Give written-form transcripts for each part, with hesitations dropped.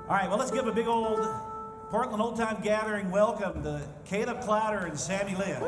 All right, well, let's give a big old Portland Old Time Gathering welcome to Caleb Clouder and Sammy Lynn.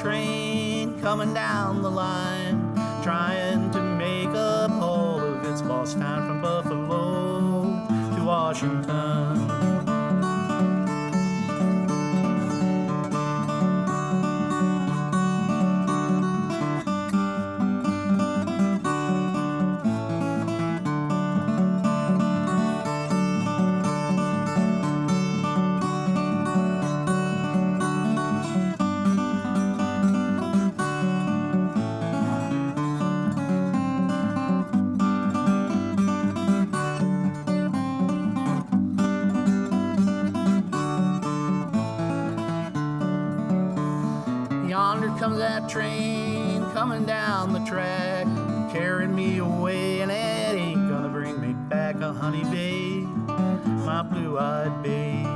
train coming down the line, trying to make up all of its lost time from Buffalo to Washington. Yonder comes that train coming down the track, carrying me away, and it ain't gonna bring me back, oh honey babe, my blue-eyed babe.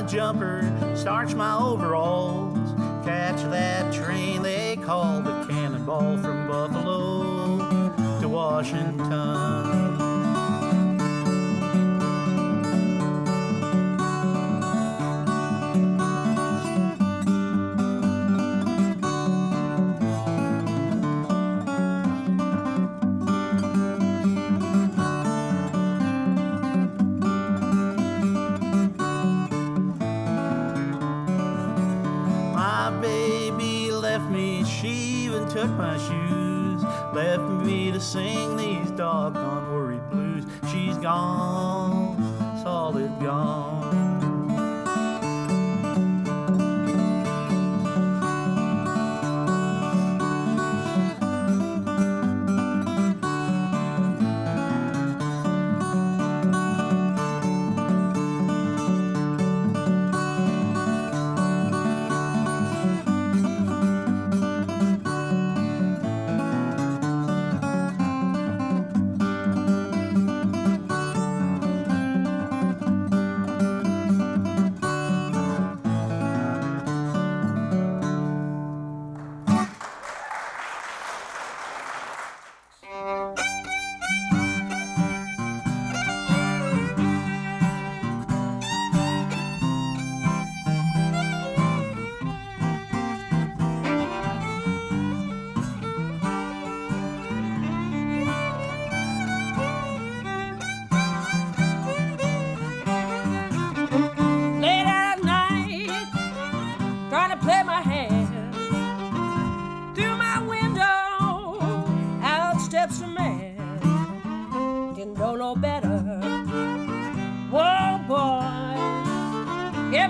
jumper, starch my overalls, catch that train they call the Cannonball from Buffalo to Washington. Took my shoes, left me to sing these doggone worried blues. She's gone, solid gone.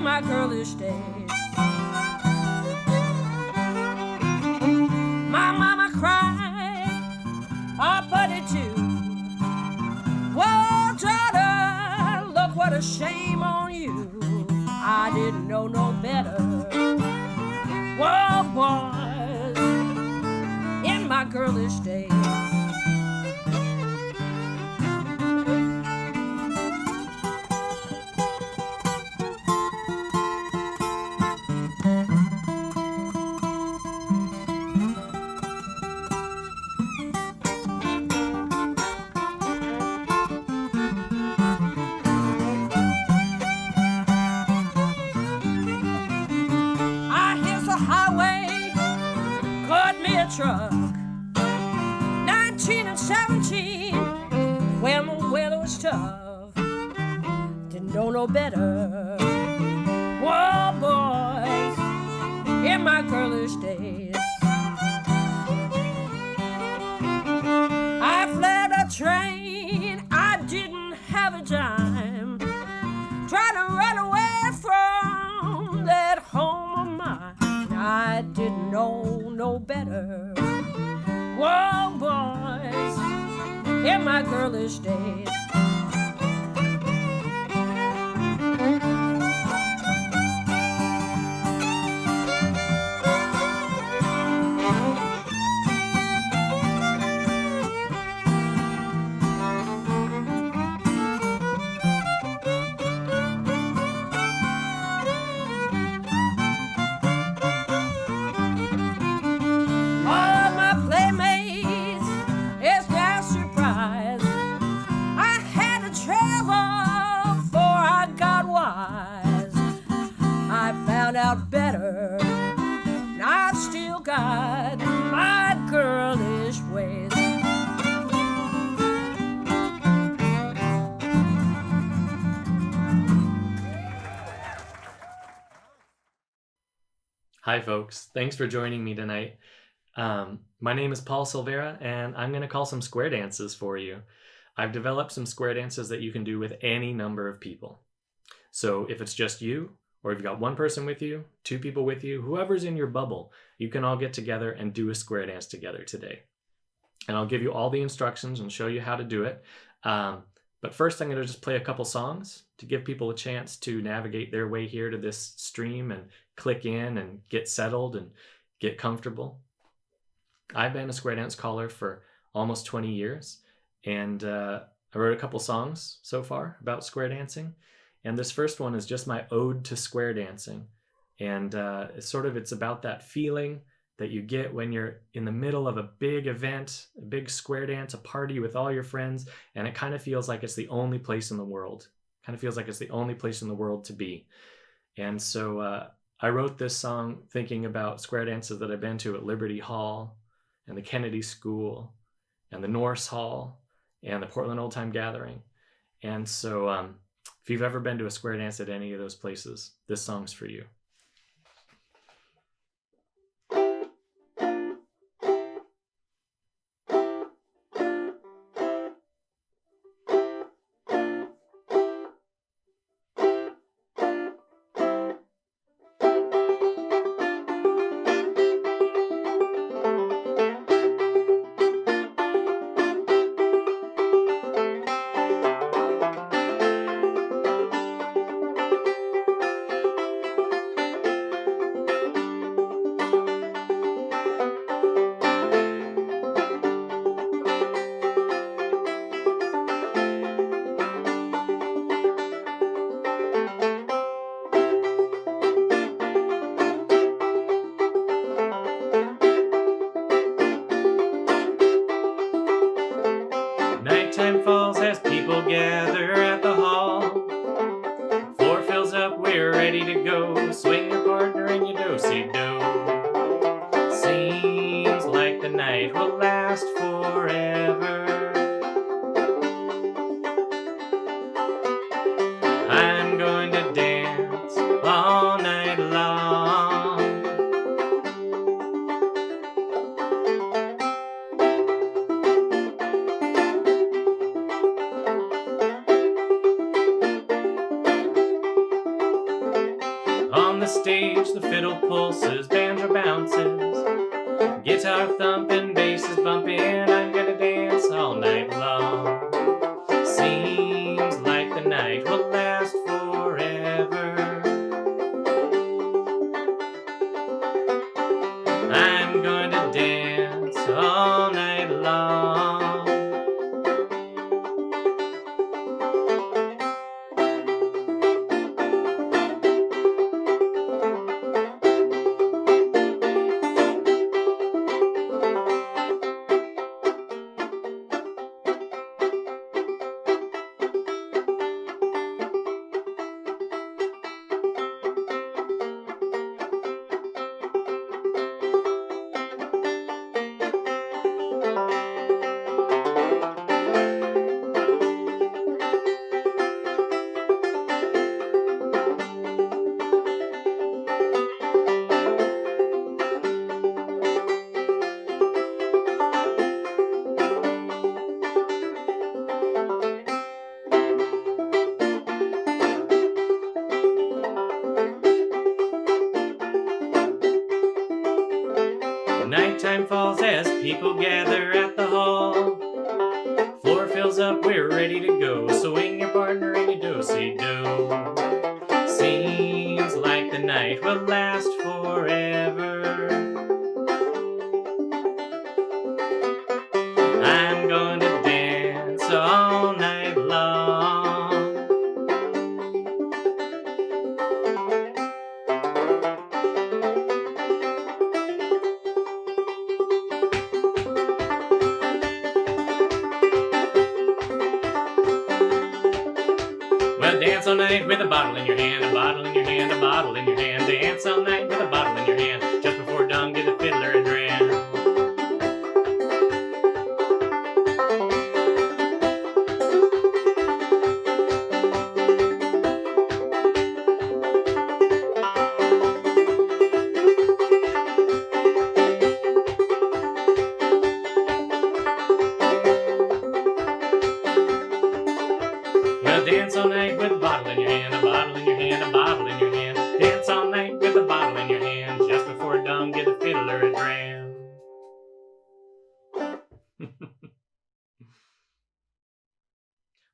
My girlish days. My mama cried, I put it too. Whoa, daughter, look what a shame on you. I didn't know no better. Whoa, boys, in my girlish days. Truck 19 and 17 when the weather was tough, didn't know no better. Whoa, boys, in my girlish days. I fled a train, I didn't have a dime, trying to run away from that home of mine. I didn't know no better. Whoa, boys, in my girlish days. Out better, and I've still got my girlish ways. Hi folks, thanks for joining me tonight. My name is Paul Silveria, and I'm going to call some square dances for you. I've developed some square dances that you can do with any number of people. So if it's just you, or if you've got one person with you, two people with you, whoever's in your bubble, you can all get together and do a square dance together today. And I'll give you all the instructions and show you how to do it. But first I'm going to just play a couple songs to give people a chance to navigate their way here to this stream and click in and get settled and get comfortable. I've been a square dance caller for almost 20 years, and I wrote a couple songs so far about square dancing. And this first one is just my ode to square dancing. And it's about that feeling that you get when you're in the middle of a big event, a big square dance, a party with all your friends, and it kind of feels like it's the only place in the world. Kind of feels like it's the only place in the world to be. And so I wrote this song thinking about square dances that I've been to at Liberty Hall and the Kennedy School and the Norse Hall and the Portland Old Time Gathering. And so if you've ever been to a square dance at any of those places, this song's for you. Nighttime falls as people gather at the hall. Floor fills up, we're ready to go. Swing your partner and you do-si-do. Seems like the night will last forever. I'm going to dance all night long. On the stage, the fiddle pulses, banjo bounces, guitar thumping, bass is bumping. I'm gonna dance all night long. Seems like the night will last forever. I'm going to dance all night long. Nighttime falls as people gather at the hall. Floor fills up, we're ready to go. Swing your partner and you do-si-do. Seems like the night will last forever. I'm going to dance all night long. Well, dance all night with a bottle in your hand, a bottle in your hand, a bottle in your hand. Dance all night with a bottle in your hand. Just before dawn, get the fiddler a dram. Well, dance all night with a bottle in your hand, a bottle in your hand, a bottle in your hand. Dance all night with a bottle in your hand. Just before dawn, get the fiddler a dram.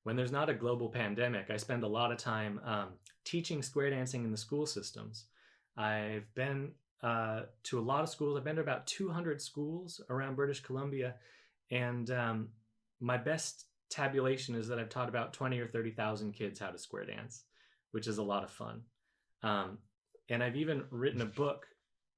When there's not a global pandemic, I spend a lot of time teaching square dancing in the school systems. I've been to a lot of schools. I've been to about 200 schools around British Columbia, and my best tabulation is that I've taught about 20 or 30,000 kids how to square dance. which is a lot of fun. And I've even written a book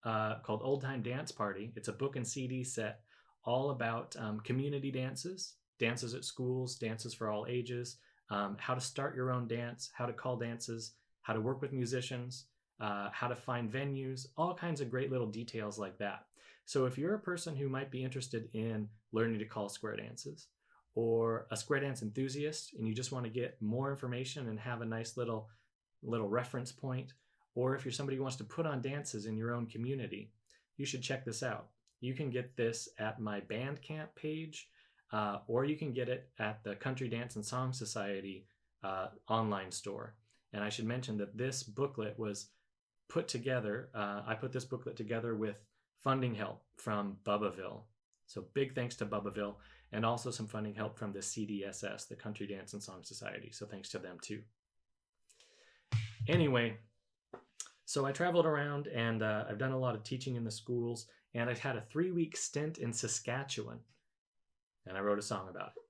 called Old Time Dance Party. It's a book and CD set all about community dances, dances at schools, dances for all ages, how to start your own dance, how to call dances, how to work with musicians, how to find venues, all kinds of great little details like that. So if you're a person who might be interested in learning to call square dances, or a square dance enthusiast and you just want to get more information and have a nice little reference point, or if you're somebody who wants to put on dances in your own community, you should check this out. You can get this at my Bandcamp page, or you can get it at the Country Dance and Song Society online store. And I should mention that this booklet was put together. I put this booklet together with funding help from Bubbaville. So big thanks to Bubbaville, and also some funding help from the CDSS, the Country Dance and Song Society. So thanks to them too. Anyway, so I traveled around and I've done a lot of teaching in the schools, and I've had a 3-week stint in Saskatchewan, and I wrote a song about it.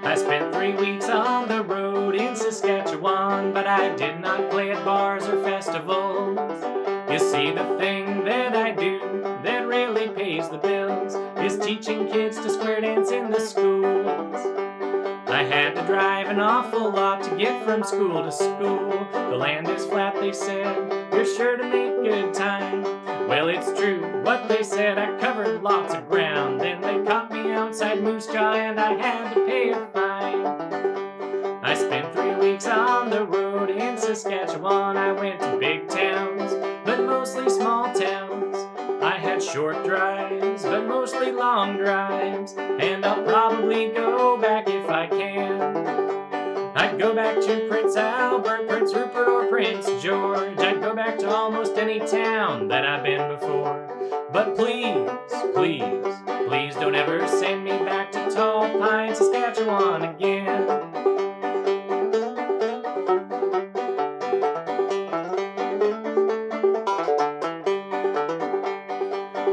I spent 3 weeks on the road in Saskatchewan, but I did not play at bars or festivals. You see, the thing that I do that really pays the bills is teaching kids to square dance in the schools. I had to drive an awful lot to get from school to school. The land is flat, they said, you're sure to make good time. Well, it's true what they said, I covered lots of ground. Then they caught me outside Moose Jaw and I had to pay a fine. I spent 3 weeks on the road in Saskatchewan. I went to big towns, but mostly small towns. I had short drives, but mostly long drives. And I'll probably go back if I can. I'd go back to Prince Albert, Prince Rupert, or Prince George. I'd go back to almost any town that I've been before. But please, please, please don't ever send me back to Tall Pine, Saskatchewan again.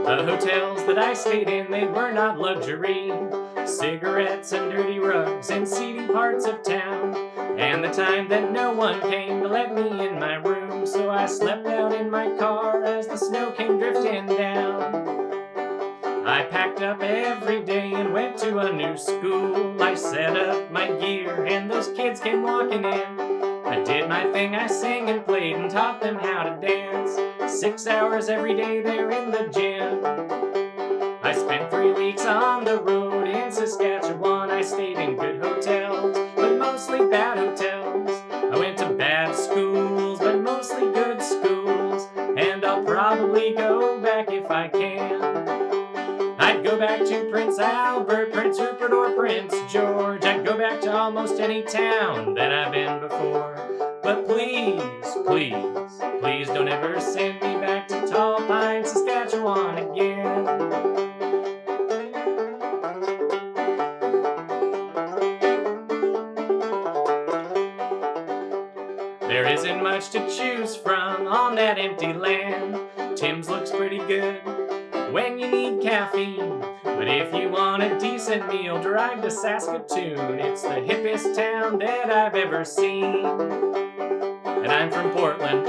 The hotels that I stayed in, they were not luxury. Cigarettes and dirty rugs and seedy parts of town. And the time that no one came to let me in my room, so I slept out in my car as the snow came drifting down. I packed up every day and went to a new school. I set up my gear and those kids came walking in. I did my thing, I sang and played and taught them how to dance. 6 hours every day there in the gym. I spent 3 weeks on the road in Saskatchewan. I stayed in good hotels, but mostly bad hotels. I went to bad schools, but mostly good schools. And I'll probably go back if I can. I'd go back to Prince Albert, Prince Rupert, or Prince George. I'd go back to almost any town that I've been before. But please, please, please don't ever send me back to Tall Pine, Saskatchewan again. There isn't much to choose from on that empty land. Tim's looks pretty good when you need caffeine. But if you want a decent meal, drive to Saskatoon. It's the hippest town that I've ever seen. And I'm from Portland.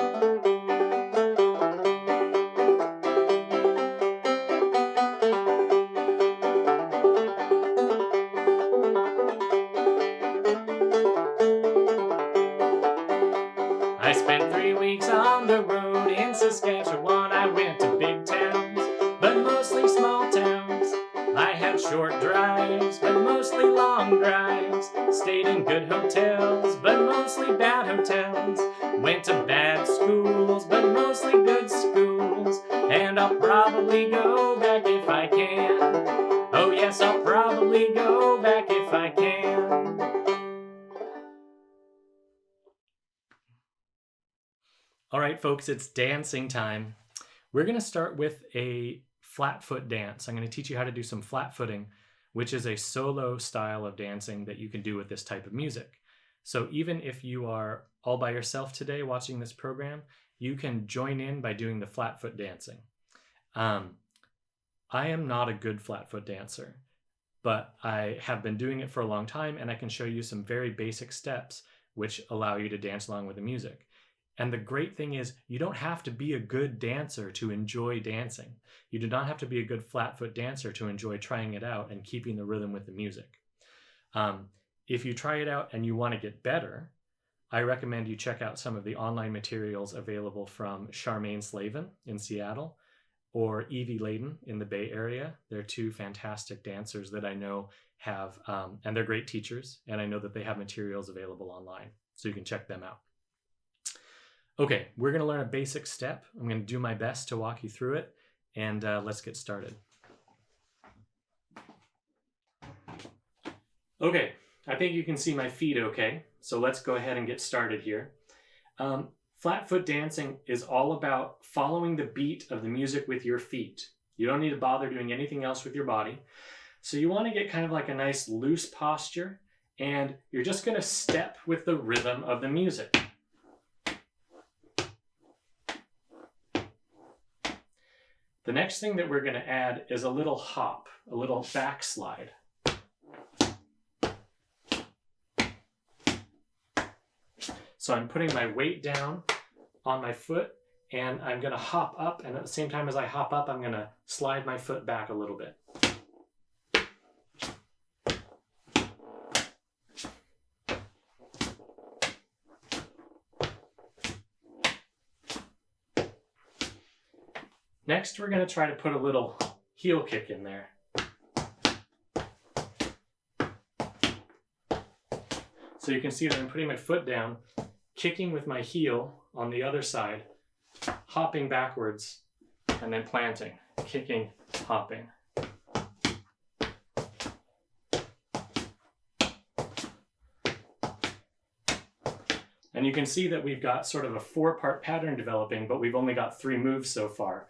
I spent 3 weeks on the road in Saskatchewan. I went to big towns, but mostly small towns. I had short drives, but mostly long drives. Stayed in good hotels, but mostly bad hotels. Went to bad schools, but mostly good schools. And I'll probably go back if I can. Oh yes, I'll probably go back if I can. All right, folks, it's dancing time. We're going to start with a flat foot dance. I'm going to teach you how to do some flat footing which is a solo style of dancing that you can do with this type of music. So even if you are all by yourself today watching this program, you can join in by doing the flat foot dancing. I am not a good flat foot dancer, but I have been doing it for a long time, and I can show you some very basic steps which allow you to dance along with the music. And the great thing is, you don't have to be a good dancer to enjoy dancing. You do not have to be a good flat foot dancer to enjoy trying it out and keeping the rhythm with the music. If you try it out and you want to get better, I recommend you check out some of the online materials available from Charmaine Slavin in Seattle or Evie Layden in the Bay Area. They're two fantastic dancers that I know have, and they're great teachers, and I know that they have materials available online, so you can check them out. Okay, we're going to learn a basic step. I'm going to do my best to walk you through it, and let's get started. Okay, I think you can see my feet okay, so let's go ahead and get started here. Flat foot dancing is all about following the beat of the music with your feet. You don't need to bother doing anything else with your body. So you want to get kind of like a nice loose posture, and you're just going to step with the rhythm of the music. The next thing that we're going to add is a little hop, a little backslide. So I'm putting my weight down on my foot, and I'm going to hop up, and at the same time as I hop up, I'm going to slide my foot back a little bit. Next, we're going to try to put a little heel kick in there. So you can see that I'm putting my foot down, kicking with my heel on the other side, hopping backwards, and then planting, kicking, hopping. And you can see that we've got sort of a 4-part pattern developing, but we've only got 3 moves so far.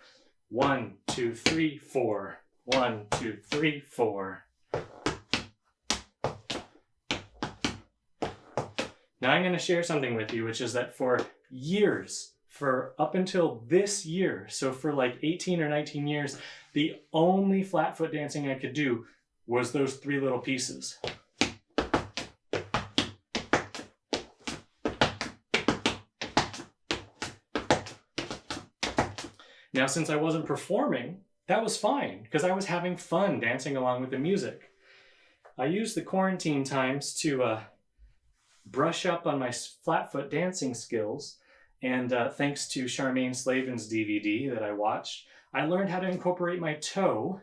1, 2, 3, 4. 1, 2, 3, 4. Now I'm going to share something with you, which is that for years, for up until this year, so for like 18 or 19 years, the only flat foot dancing I could do was those 3 little pieces. Now, since I wasn't performing, that was fine, because I was having fun dancing along with the music. I used the quarantine times to brush up on my flat foot dancing skills, and thanks to Charmaine Slavin's DVD that I watched, I learned how to incorporate my toe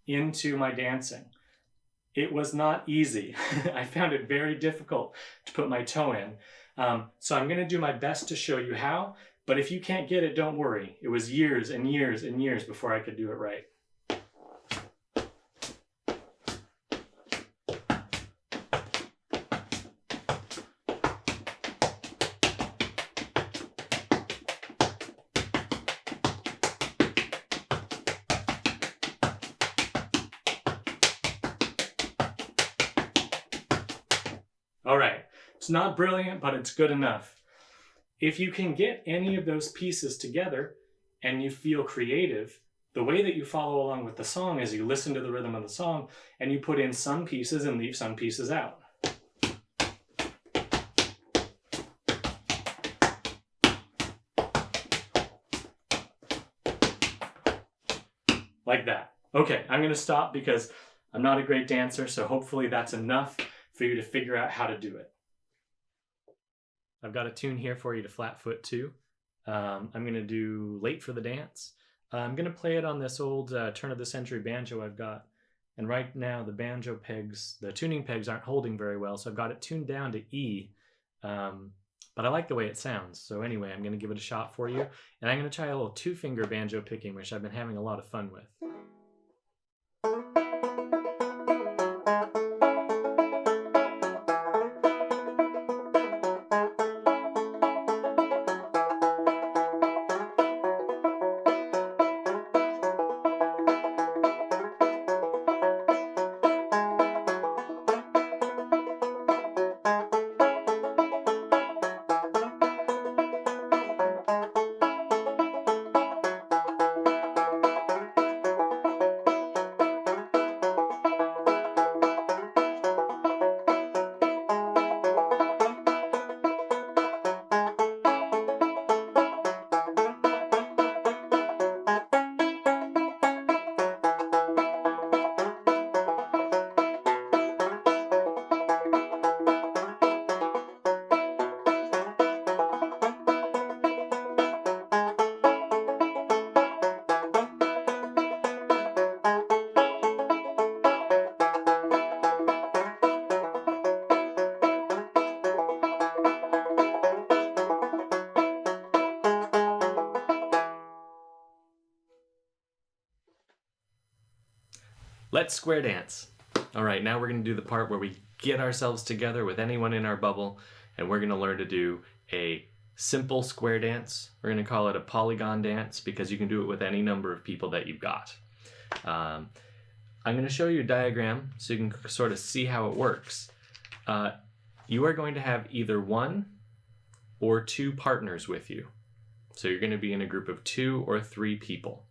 into my dancing. It was not easy. I found it very difficult to put my toe in. So I'm going to do my best to show you how, but if you can't get it, don't worry. It was years and years and years before I could do it right. All right, it's not brilliant, but it's good enough. If you can get any of those pieces together and you feel creative, the way that you follow along with the song is you listen to the rhythm of the song and you put in some pieces and leave some pieces out. Like that. Okay, I'm going to stop because I'm not a great dancer, so hopefully that's enough for you to figure out how to do it. I've got a tune here for you to flat foot to. I'm going to do Late for the Dance. I'm going to play it on this old turn of the century banjo I've got. And right now the banjo pegs, the tuning pegs aren't holding very well, so I've got it tuned down to E. But I like the way it sounds. So anyway, I'm going to give it a shot for you. And I'm going to try a little 2-finger banjo picking, which I've been having a lot of fun with. Let's square dance. All right, now we're going to do the part where we get ourselves together with anyone in our bubble, and we're going to learn to do a simple square dance. We're going to call it a polygon dance because you can do it with any number of people that you've got. I'm going to show you a diagram so you can sort of see how it works. You are going to have either one or two partners with you. So you're going to be in a group of 2 or 3 people.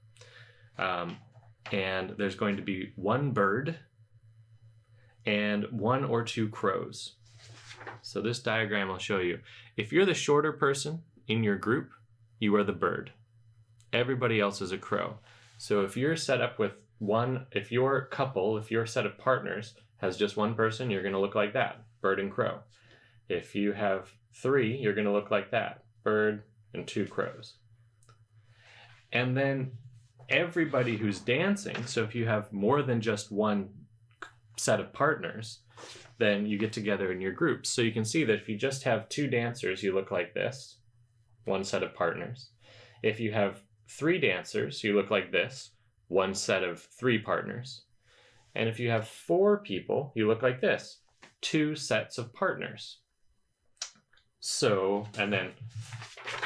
And there's going to be one bird and 1 or 2 crows. So this diagram will show you. If you're the shorter person in your group, you are the bird. Everybody else is a crow. So if you're set up with if your set of partners has just one person, you're going to look like that, bird and crow. If you have 3, you're going to look like that, bird and 2 crows. And then everybody who's dancing, so if you have more than just one set of partners, then you get together in your groups. So you can see that if you just have 2 dancers, you look like this, one set of partners. If you have 3 dancers, you look like this, one set of 3 partners. And if you have 4 people, you look like this, 2 sets of partners. So, and then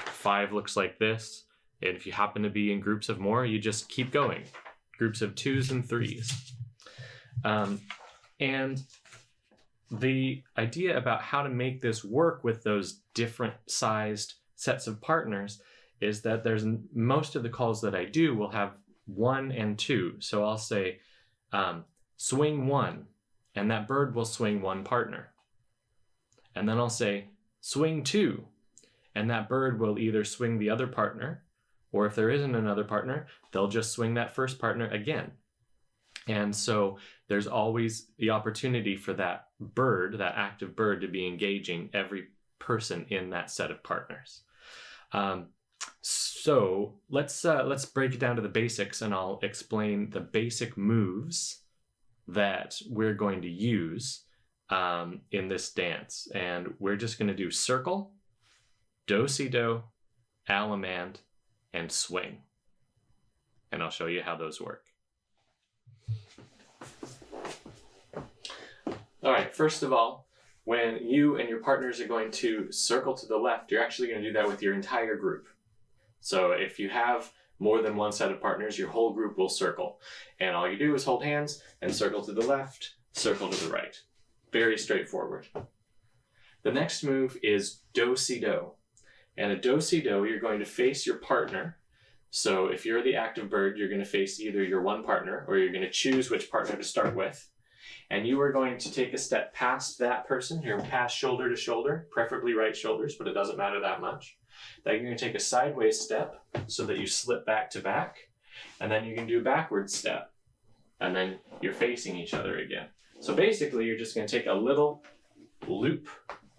5 looks like this. And if you happen to be in groups of more, you just keep going. Groups of 2s and 3s. And the idea about how to make this work with those different sized sets of partners is that most of the calls that I do will have 1 and 2. So I'll say, swing 1, and that bird will swing 1 partner. And then I'll say, swing 2, and that bird will either swing the other partner, or if there isn't another partner, they'll just swing that first partner again. And so there's always the opportunity for that bird, that active bird, to be engaging every person in that set of partners. So let's break it down to the basics, and I'll explain the basic moves that we're going to use in this dance. And we're just going to do circle, do-si-do, allemande, and swing. And I'll show you how those work. All right, first of all, when you and your partners are going to circle to the left, you're actually going to do that with your entire group. So if you have more than one set of partners, your whole group will circle. And all you do is hold hands and circle to the left, circle to the right. Very straightforward. The next move is do-si-do. And a do-si-do, you're going to face your partner. So if you're the active bird, you're going to face either your one partner, or you're going to choose which partner to start with. And you are going to take a step past that person. You're past shoulder to shoulder, preferably right shoulders, but it doesn't matter that much. Then you're going to take a sideways step so that you slip back to back. And then you can do a backward step. And then you're facing each other again. So basically, you're just going to take a little loop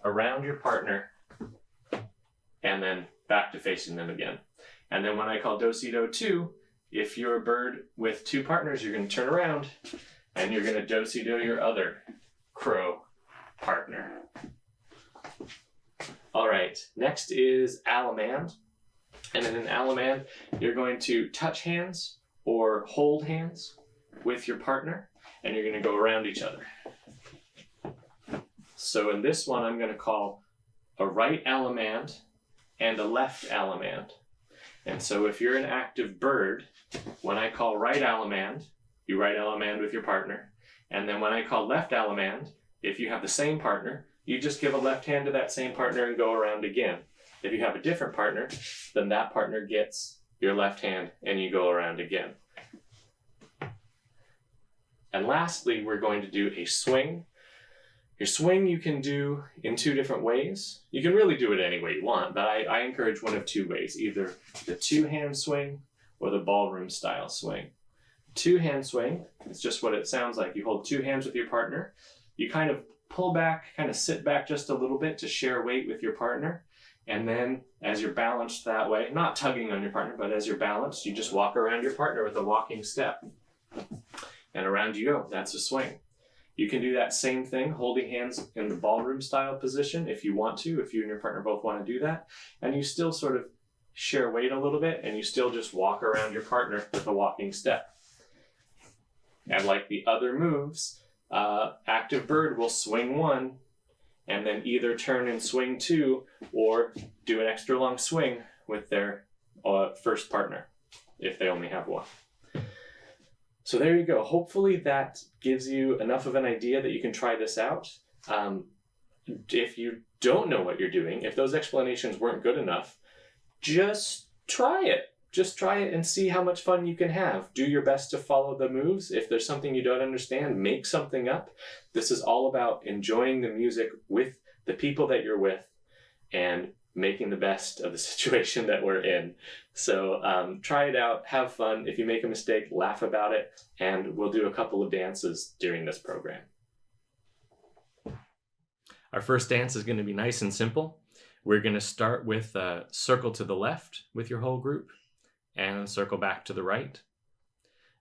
around your partner and then back to facing them again. And then when I call do-si-do 2, if you're a bird with 2 partners, you're going to turn around and you're going to do-si-do your other crow partner. All right, next is allemande. And in an allemande, you're going to touch hands or hold hands with your partner, and you're going to go around each other. So in this one, I'm going to call a right allemande and a left allemande. And so if you're an active bird, when I call right allemande, you right allemande with your partner. And then when I call left allemande, if you have the same partner, you just give a left hand to that same partner and go around again. If you have a different partner, then that partner gets your left hand and you go around again. And lastly, we're going to do a swing. Your swing you can do in 2 different ways. You can really do it any way you want, but I encourage one of 2 ways, either the 2-hand swing or the ballroom style swing. 2-hand swing, it's just what it sounds like. You hold 2 hands with your partner. You kind of pull back, kind of sit back just a little bit to share weight with your partner. And then as you're balanced that way, not tugging on your partner, but as you're balanced, you just walk around your partner with a walking step. And around you go. That's a swing. You can do that same thing, holding hands in the ballroom style position if you want to, if you and your partner both want to do that. And you still sort of share weight a little bit, and you still just walk around your partner with a walking step. And like the other moves, active bird will swing 1 and then either turn and swing 2 or do an extra long swing with their first partner if they only have 1. So there you go. Hopefully that gives you enough of an idea that you can try this out. If you don't know what you're doing, if those explanations weren't good enough, just try it. Just try it and see how much fun you can have. Do your best to follow the moves. If there's something you don't understand, make something up. This is all about enjoying the music with the people that you're with and making the best of the situation that we're in. So try it out, have fun. If you make a mistake, laugh about it, and we'll do a couple of dances during this program. Our first dance is going to be nice and simple. We're going to start with a circle to the left with your whole group and circle back to the right.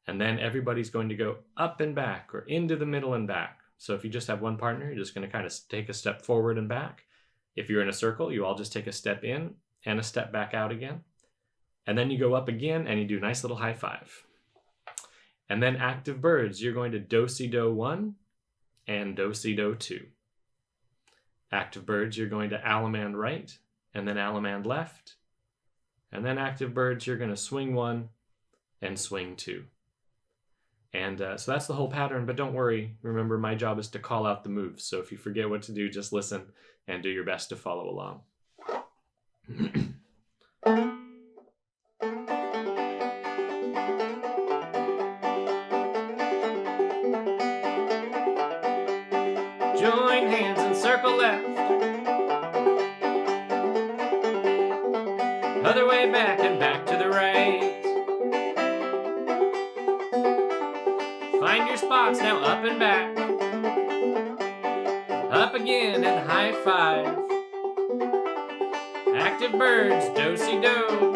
And then everybody's going to go up and back or into the middle and back. So if you just have one partner, you're just going to kind of take a step forward and back. If you're in a circle, you all just take a step in and a step back out again. And then you go up again and you do a nice little high five. And then active birds, you're going to do-si-do 1 and do-si-do 2. Active birds, you're going to allemande right and then allemande left. And then active birds, you're going to swing 1 and swing 2. And so that's the whole pattern, but don't worry. Remember, my job is to call out the moves. So if you forget what to do, just listen and do your best to follow along. Join hands and circle left. Other way back and back to the right. Find your spots now, up and back. Up again and high five. Active birds, do-si-do.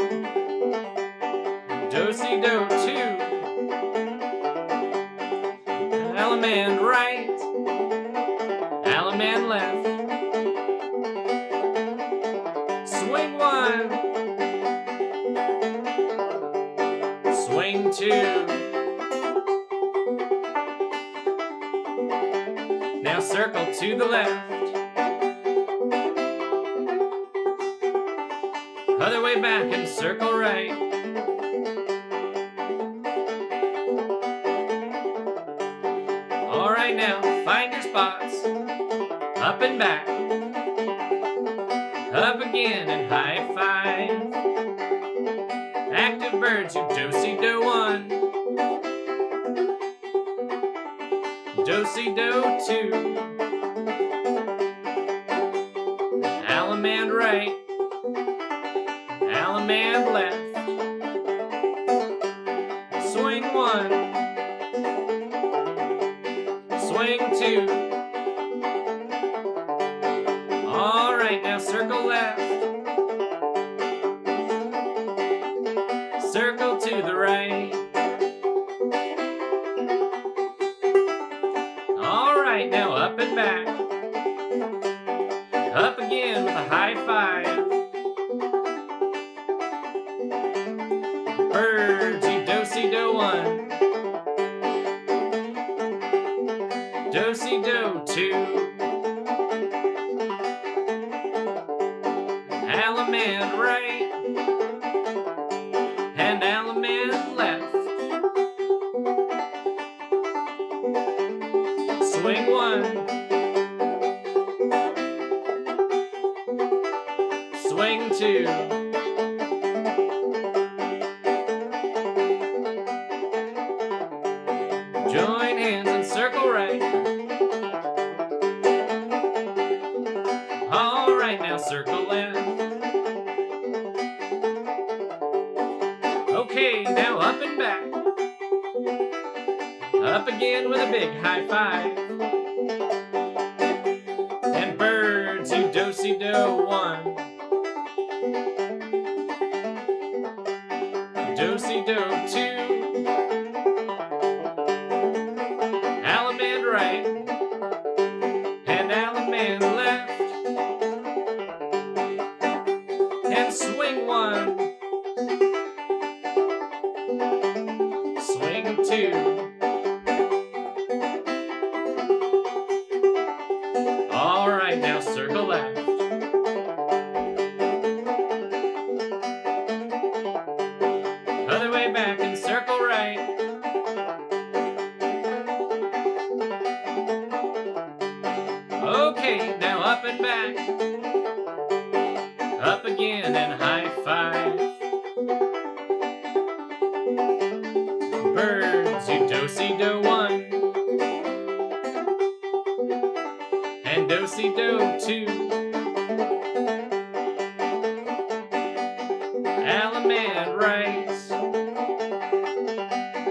Do-si-do 2. Allemande right. Allemande left. Swing 1. Swing 2. Now circle to the left. Other way back and circle right. All right, now find your spots. Up and back. Up again and high five. Active birds, you do-si-do 1. Do-si-do 2. Allemande right. Allemande left. Swing 1. Swing 2. All right, now circle left. Circle to the right. All right, now up and back. Up again with a high five. Birds, you do-si-do 1. Do-si-do 2. Allemande right. And allemande left. Swing 1. Swing 2. Join hands and circle right. All right, now circle left. Okay, now up and back. Up again with a big high five. And birds, you do-si-do 1. Do-si-do 2. Allemande right. And allemande left. And swing 1. Swing 2. up and back, up again and high five. Birds, you do-si-do one, and do-si-do two. Alaman right,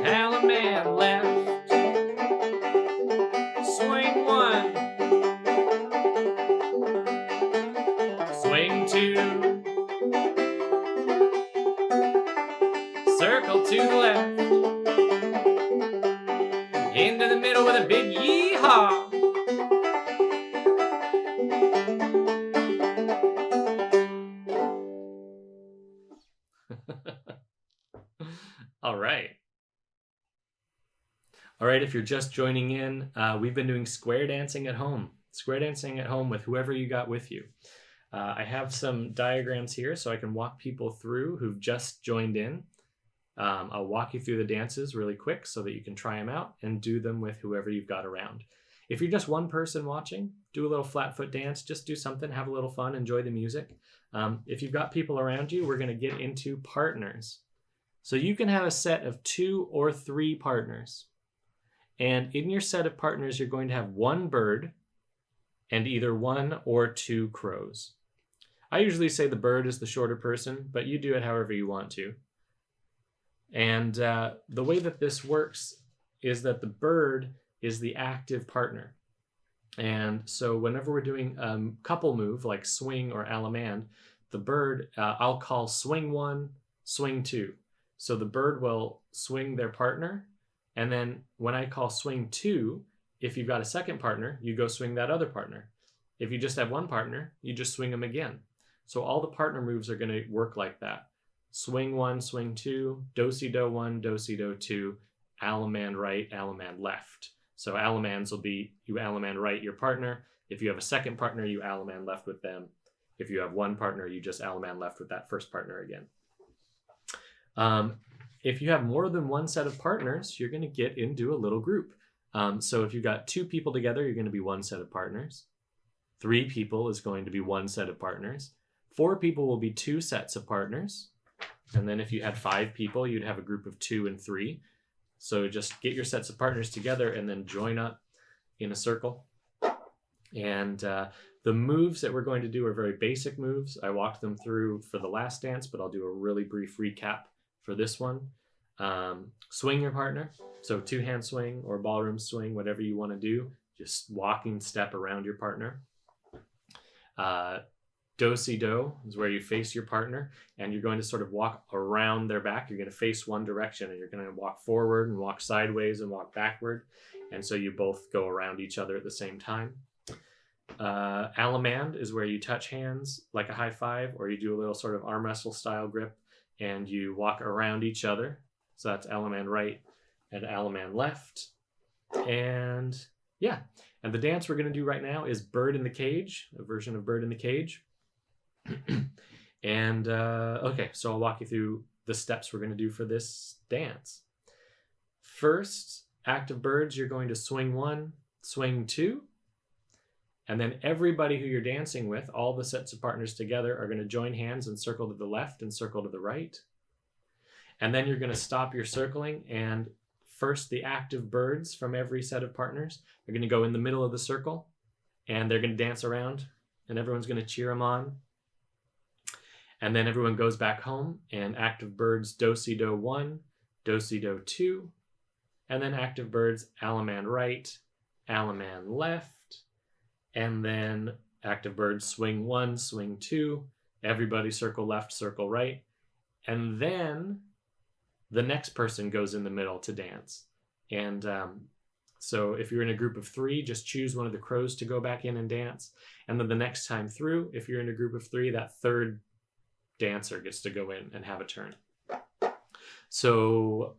Alaman left, swing one, swing two, circle to the left, into the middle with a big yee-haw. All right. All right, if you're just joining in, we've been doing square dancing at home. Square dancing at home with whoever you got with you. I have some diagrams here so I can walk people through who've just joined in. I'll walk you through the dances really quick so that you can try them out and do them with whoever you've got around. If you're just one person watching, do a little flat foot dance, just do something, have a little fun, enjoy the music. If you've got people around you, we're going to get into partners. So you can have a set of 2 or 3 partners. And in your set of partners, you're going to have one bird and either 1 or 2 crows. I usually say the bird is the shorter person, but you do it however you want to. And the way that this works is that the bird is the active partner. And so whenever we're doing a couple move like swing or alamand, the bird, I'll call swing 1, swing 2. So the bird will swing their partner. And then when I call swing 2, if you've got a second partner, you go swing that other partner. If you just have one partner, you just swing them again. So all the partner moves are going to work like that. Swing 1, swing 2, do-si-do 1, do-si-do 2, alamand right, alamand left. So alamands will be you alamand right your partner. If you have a second partner, you alamand left with them. If you have one partner, you just alamand left with that first partner again. If you have more than one set of partners, you're going to get into a little group. So if you've got 2 people together, you're going to be one set of partners. 3 people is going to be one set of partners. 4 people will be 2 sets of partners. And then if you had 5 people, you'd have a group of 2 and 3. So just get your sets of partners together and then join up in a circle. And the moves that we're going to do are very basic moves. I walked them through for the last dance, but I'll do a really brief recap for this one. Swing your partner. So 2-hand swing or ballroom swing, whatever you want to do. Just walking step around your partner. Do-si-do is where you face your partner and you're going to sort of walk around their back. You're going to face one direction and you're going to walk forward and walk sideways and walk backward. And so you both go around each other at the same time. Alamand is where you touch hands like a high five, or you do a little sort of arm wrestle style grip and you walk around each other. So that's alamand right and alamand left. And yeah, and the dance we're going to do right now is Bird in the Cage, a version of Bird in the Cage. And okay, so I'll walk you through the steps we're going to do for this dance. First, active birds, you're going to swing 1, swing 2, and then everybody who you're dancing with, all the sets of partners together, are going to join hands and circle to the left and circle to the right. And then you're going to stop your circling, and first the active birds from every set of partners are going to go in the middle of the circle, and they're going to dance around, and everyone's going to cheer them on. And then everyone goes back home, and active birds do-si-do 1, do-si-do 2, and then active birds alamand right, alamand left, and then active birds swing 1, swing 2, everybody circle left, circle right, and then the next person goes in the middle to dance. And so if you're in a group of 3, just choose one of the crows to go back in and dance, and then the next time through, if you're in a group of 3, that third dancer gets to go in and have a turn. So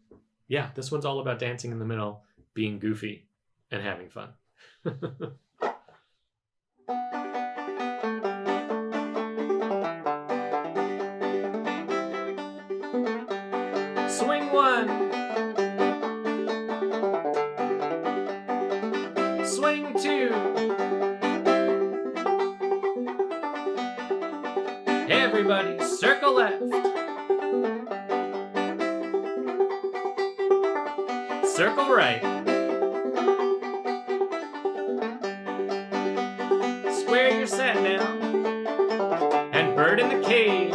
yeah, this one's all about dancing in the middle, being goofy, and having fun. Swing 1, swing 2, Everybody circle left. Circle right. Square your set now. And bird in the cage.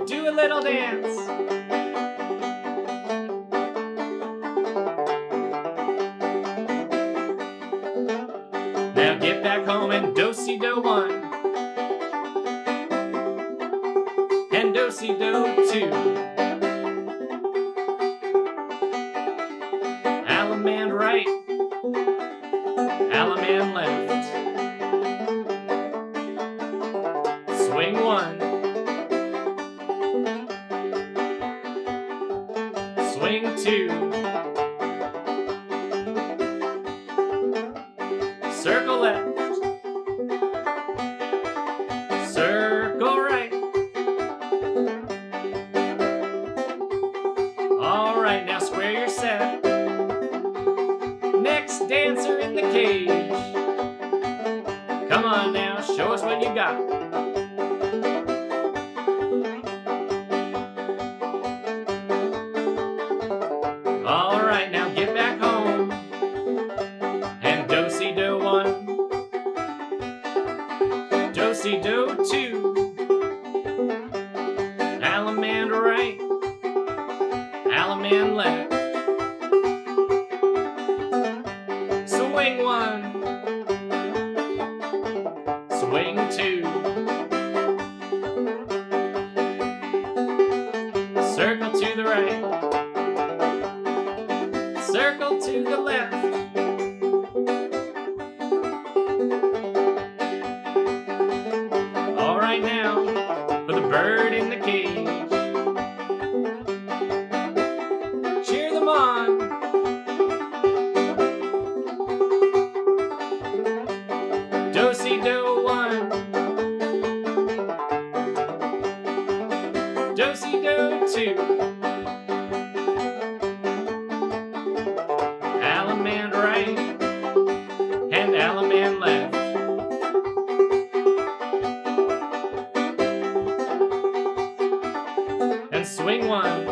Do a little dance. Now get back home and do-si-do 1. And do-si-do 2. Allemande right. Allemande left. Swing 1. Swing 2. Circle left. Circle right. All right, now square your set. Next dancer in the cage. Come on now, show us what you got. All right, now get back home. And do-si-do 1. Do-si-do 2. Allemande right. Allemande left. Swing 1. Swing 2. Circle to the right. Circle to the left. All right now, for the bird in the cage. Cheer them on. Do-si-do 1. Do-si-do 2. Allemande right and Allemande left. And swing 1.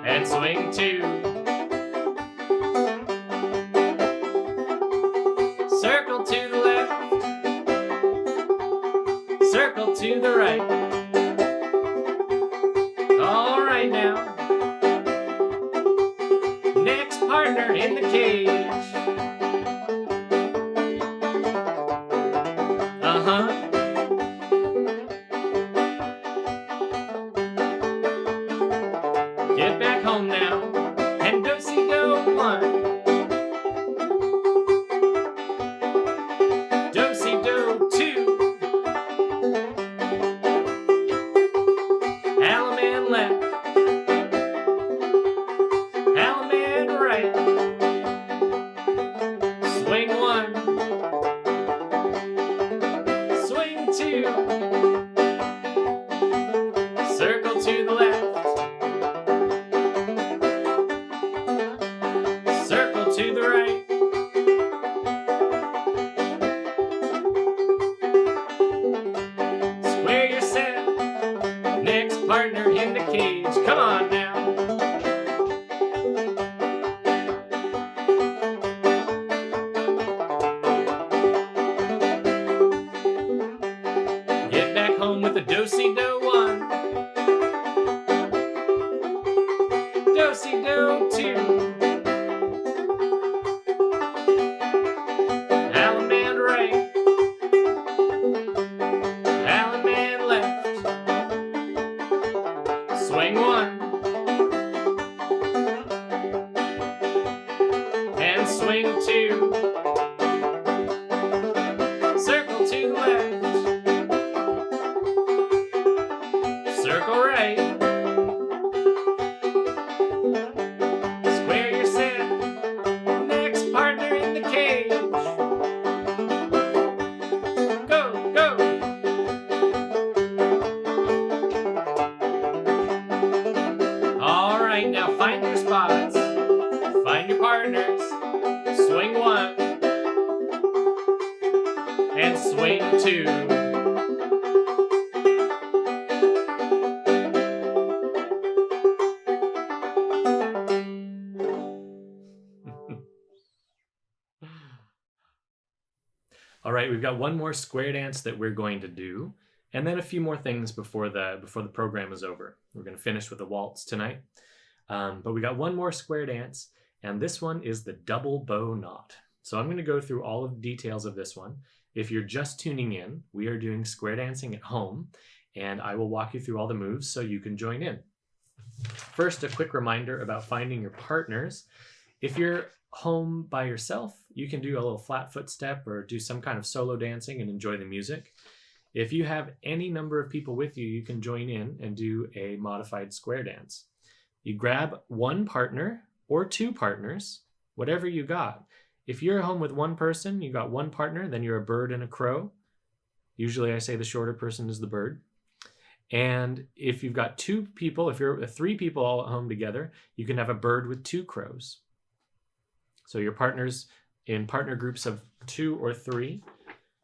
And swing 2. Circle to the left. Circle to the right. All right now. Next partner in the cage. Uh-huh. Get back home now. And do-si-do 1. Do-si-do 2. Allemande left. Allemande right. Swing 1. Swing 2. Circle to the left. Circle to the right. Square your set. Next partner in the cage. Come on now. Get back home with a do-si-do 1. Do-si-do 2. Allemande right. Allemande left. Swing 1. and swing 2. All right, we've got one more square dance that we're going to do, and then a few more things before the program is over. We're going to finish with a waltz tonight, but we got one more square dance, and this one is the double bow knot. So I'm going to go through all of the details of this one. If you're just tuning in, we are doing square dancing at home, and I will walk you through all the moves so you can join in. First, a quick reminder about finding your partners. If you're home by yourself, you can do a little flat foot step or do some kind of solo dancing and enjoy the music. If you have any number of people with you, you can join in and do a modified square dance. You grab one partner or 2 partners, whatever you got. If you're home with one person, you got one partner, then you're a bird and a crow. Usually I say the shorter person is the bird. And if you've got 2 people, if you're 3 people all at home together, you can have a bird with 2 crows. So your partners in partner groups of 2 or 3.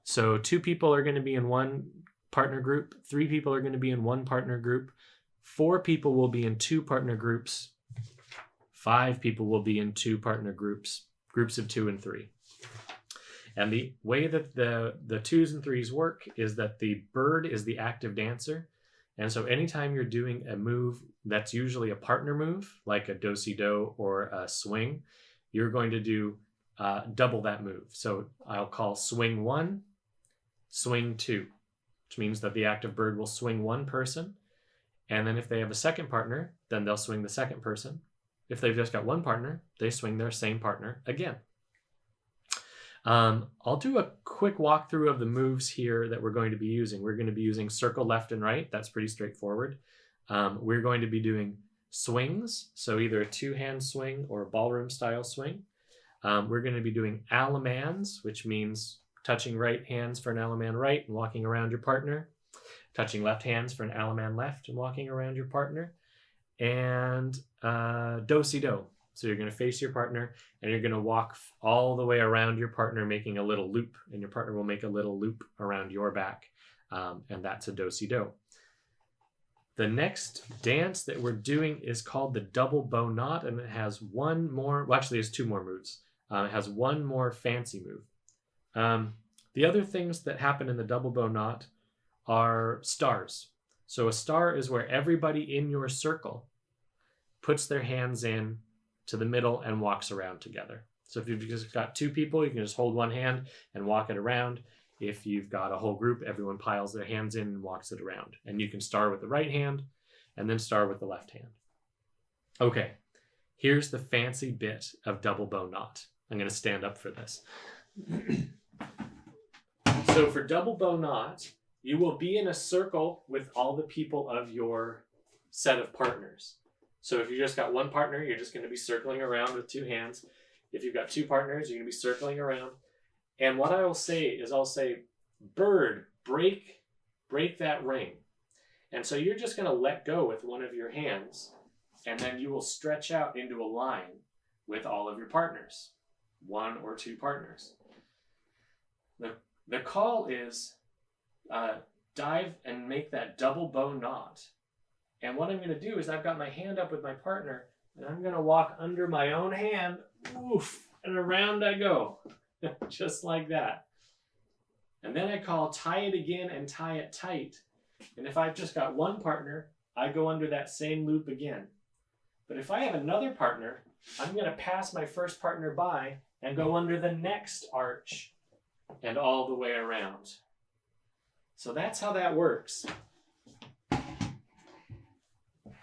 So 2 people are going to be in one partner group. 3 people are going to be in one partner group. 4 people will be in 2 partner groups. 5 people will be in 2 partner groups, groups of 2 and 3. And the way that the 2s and 3s work is that the bird is the active dancer. And so anytime you're doing a move that's usually a partner move, like a do-si-do or a swing, you're going to do double that move. So I'll call swing 1, swing 2, which means that the active bird will swing one person. And then if they have a second partner, then they'll swing the second person. If they've just got one partner, they swing their same partner again. I'll do a quick walkthrough of the moves here that we're going to be using. We're going to be using circle left and right. That's pretty straightforward. We're going to be doing swings, so either a 2-hand swing or a ballroom style swing. We're going to be doing allemans, which means touching right hands for an alleman right and walking around your partner, touching left hands for an alleman left and walking around your partner, and do-si-do. So you're going to face your partner and you're going to walk all the way around your partner, making a little loop, and your partner will make a little loop around your back, and that's a do-si-do. The next dance that we're doing is called the double bow knot, and it has one more, well, actually, there's 2 more moves. It has one more fancy move. The other things that happen in the double bow knot are stars. So a star is where everybody in your circle puts their hands in to the middle and walks around together. So if you've just got 2 people, you can just hold one hand and walk it around. If you've got a whole group, everyone piles their hands in and walks it around. And you can start with the right hand and then start with the left hand. Okay, here's the fancy bit of double bow knot. I'm going to stand up for this. So for double bow knot, you will be in a circle with all the people of your set of partners. So if you just got one partner, you're just going to be circling around with 2 hands. If you've got 2 partners, you're going to be circling around. And what I will say is I'll say, bird, break that ring. And so you're just going to let go with one of your hands, and then you will stretch out into a line with all of your partners, 1 or 2 partners. The call is dive and make that double bow knot. And what I'm going to do is I've got my hand up with my partner, and I'm going to walk under my own hand, oof, and around I go. Just like that. And then I call tie it again and tie it tight. And if I've just got one partner, I go under that same loop again. But if I have another partner, I'm going to pass my first partner by and go under the next arch and all the way around. So that's how that works.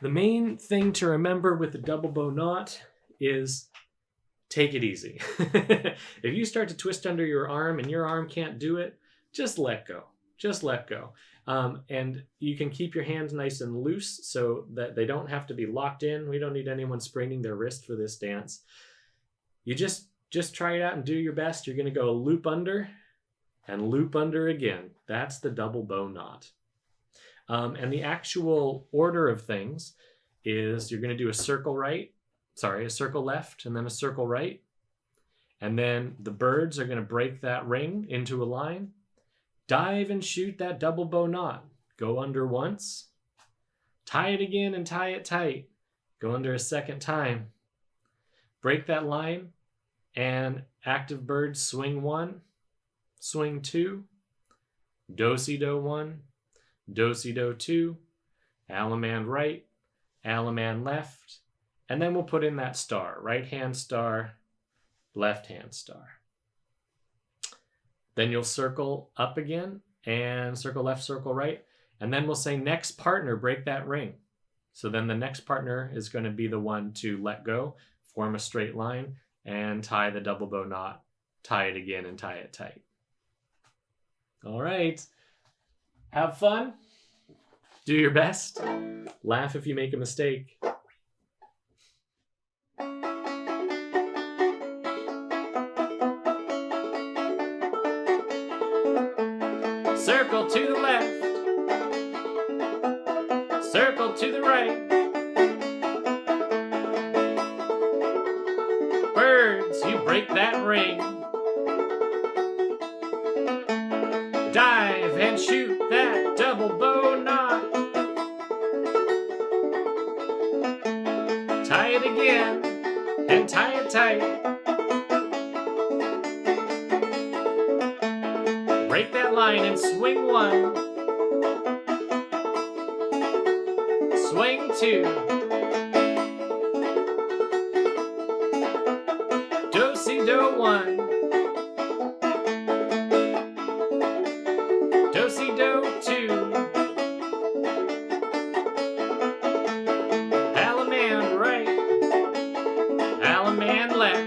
The main thing to remember with the double bow knot is take it easy. If you start to twist under your arm and your arm can't do it, just let go. Just let go. And you can keep your hands nice and loose so that they don't have to be locked in. We don't need anyone spraining their wrist for this dance. You just try it out and do your best. You're going to go loop under and loop under again. That's the double bow knot. And the actual order of things is you're going to do a circle left, and then a circle right. And then the birds are going to break that ring into a line. Dive and shoot that double bow knot. Go under once. Tie it again and tie it tight. Go under a second time. Break that line and active bird swing 1, swing 2, do-si-do 1, do-si-do 2, Allemande right, Allemande left, and then we'll put in that star, right hand star, left hand star. Then you'll circle up again and circle left, circle right, and then we'll say next partner, break that ring. So then the next partner is going to be the one to let go, form a straight line, and tie the double bow knot, tie it again and tie it tight. All right. Have fun. Do your best. Laugh if you make a mistake. Circle to the left. Circle to the right. Birds, you break that ring. Dive and shoot that double bow knot. Tie it again and tie it tight. Break that line and swing 1. Swing 2. Do-si-do 1. Do-si-do 2. Allemande right. Allemande left.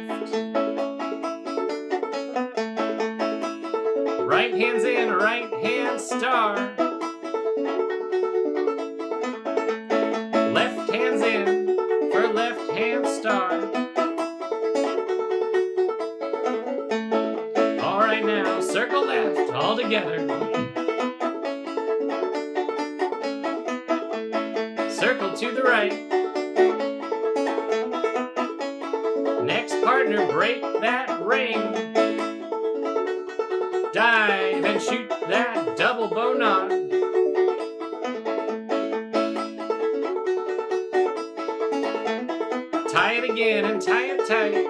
Right hand's in, right hand star. Left hand's in for left hand star. All right, now circle left all together. Circle to the right. Next partner, break that ring. Dive and shoot that double bow knot. Tie it again and tie it tight.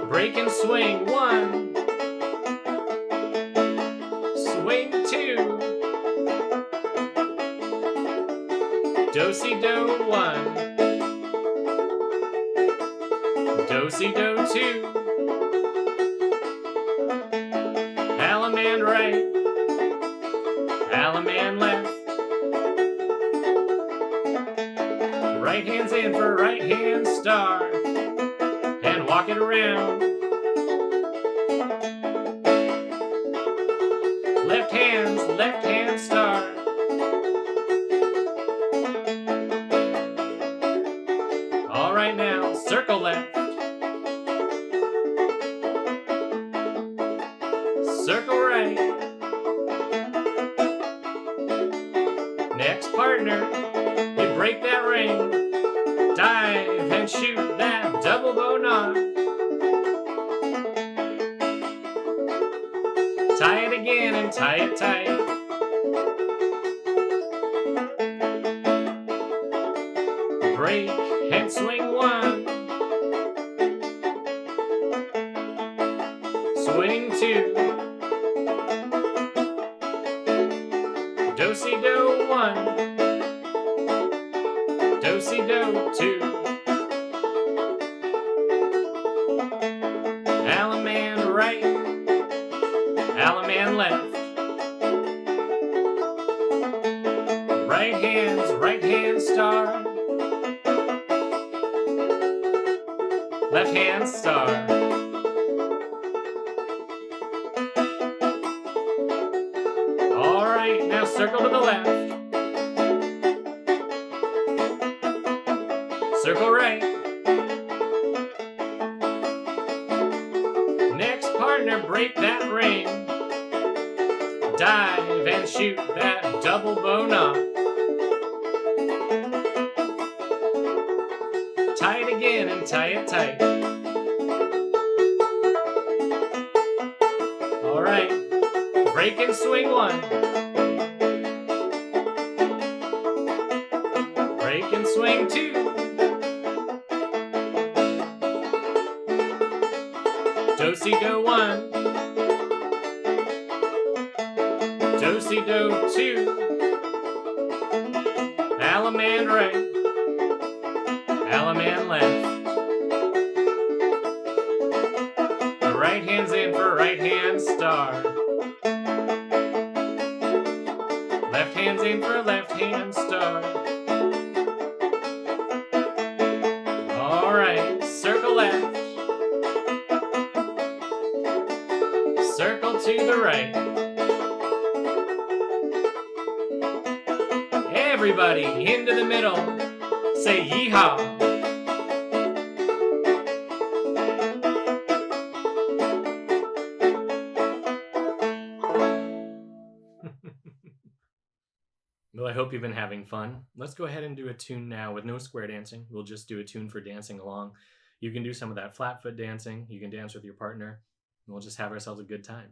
Break and swing 1. Swing 2. Do-si-do 1. Do-si-do 2. Allemande right. Allemande left. Right hand's in for right hand star. And walk it around. Left hand star. All right, now circle left. Circle right. Next partner, you break that ring. Dive and shoot that double bow knot. Tie it again and tie it tight. Break and swing 1. Swing 2. Do-si-do 1. Do-si-do 2. Allemande right. Allemande left. Right hand star. Left hand star. All right, now circle to the left. Circle right. Next partner, break that ring. Dive and shoot that double bow knot. Tie it again and tie it tight. Break and swing 1. Break and swing 2. Do-si-do 1. Do-si-do 2. Alaman right. Alaman left. The right hand's in for right hand star. Left hand's in for left hand star. All right, circle left. Circle to the right. Everybody into the middle. Say yeehaw. Well, I hope you've been having fun. Let's go ahead and do a tune now with no square dancing. We'll just do a tune for dancing along. You can do some of that flat foot dancing. You can dance with your partner. And we'll just have ourselves a good time.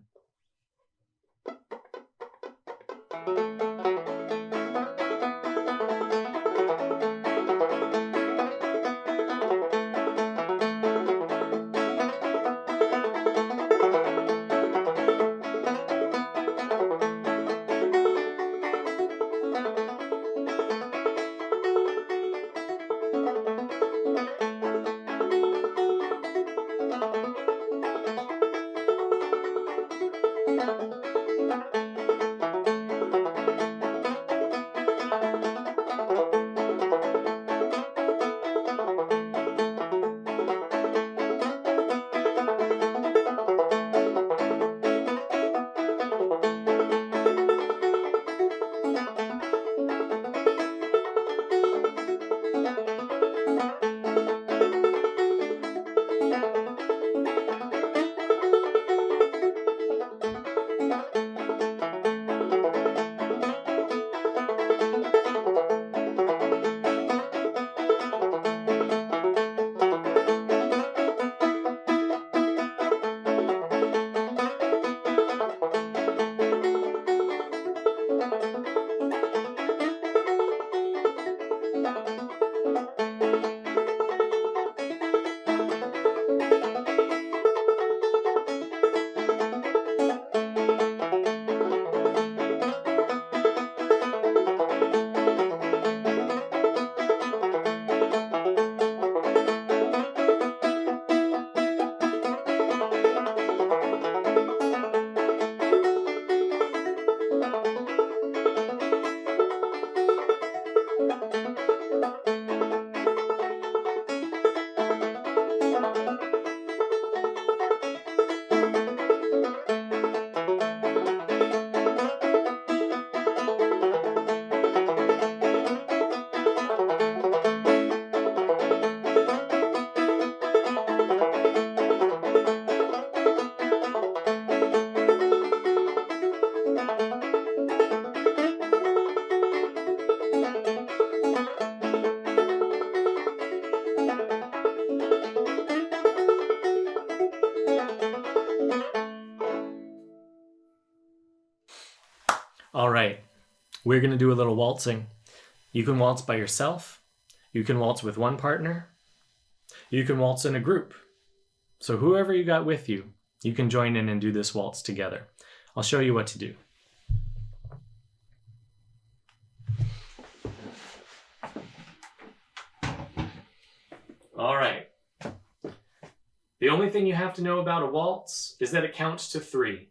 All right, we're going to do a little waltzing. You can waltz by yourself. You can waltz with one partner. You can waltz in a group. So whoever you got with you, you can join in and do this waltz together. I'll show you what to do. All right. The only thing you have to know about a waltz is that it counts to 3.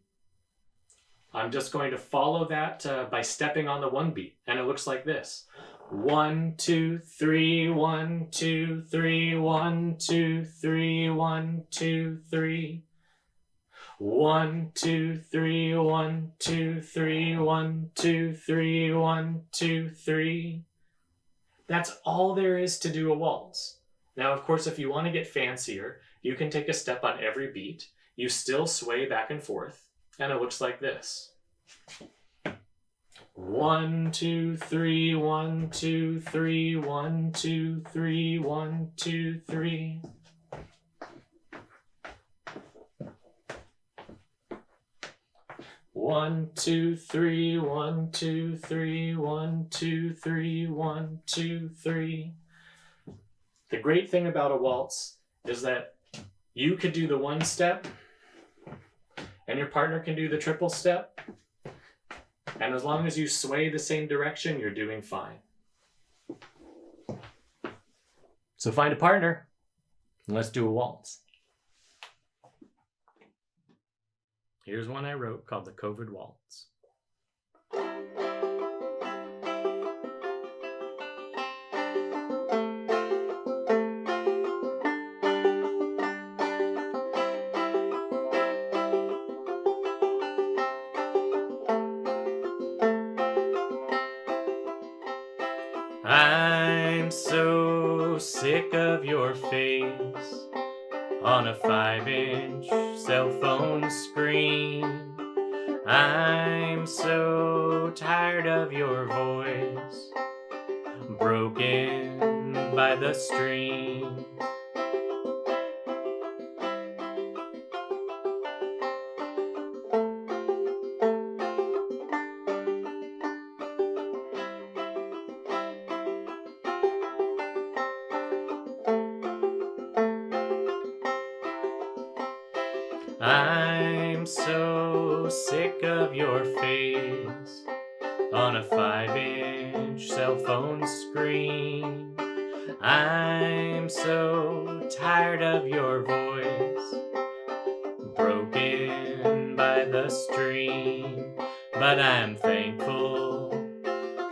I'm just going to follow that by stepping on the 1 beat, and it looks like this. 1, 2, 3, 1, 2, 3, 1, 2, 3, 1, 2, 3. 1, 2, 3, 1, 2, 3, 1, 2, 3, 1, 2, 3. That's all there is to do a waltz. Now, of course, if you want to get fancier, you can take a step on every beat. You still sway back and forth, and it looks like this. 1, 2, 3, 1, 2, 3, 1, 2, 3, 1, 2, 3. 1, 2, 3, 1, 2, 3, 1, 2, 3, 1, 2, 3. The great thing about a waltz is that you could do the one step and your partner can do the triple step. And as long as you sway the same direction, you're doing fine. So find a partner and let's do a waltz. Here's one I wrote called the COVID Waltz. I'm so sick of your face on a 5-inch cell phone screen. I'm so tired of your voice, broken by the stream. I'm so sick of your face on a 5-inch cell phone screen. I'm so tired of your voice, broken by the stream. But I'm thankful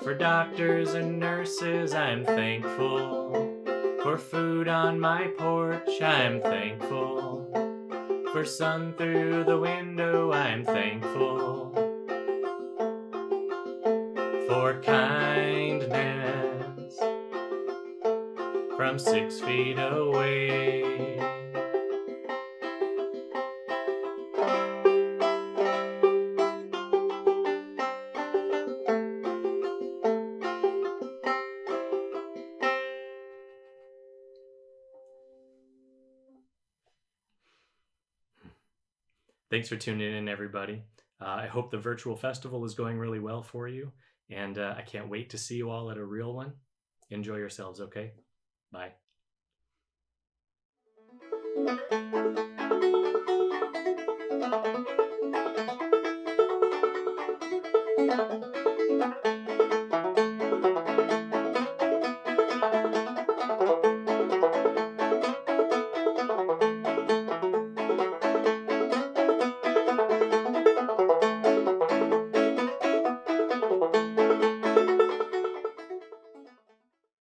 for doctors and nurses. I'm thankful for food on my porch. I'm thankful for sun through the window. I'm thankful for kindness from 6 feet away. Thanks for tuning in, everybody. I hope the virtual festival is going really well for you, and I can't wait to see you all at a real one. Enjoy yourselves, okay? Bye.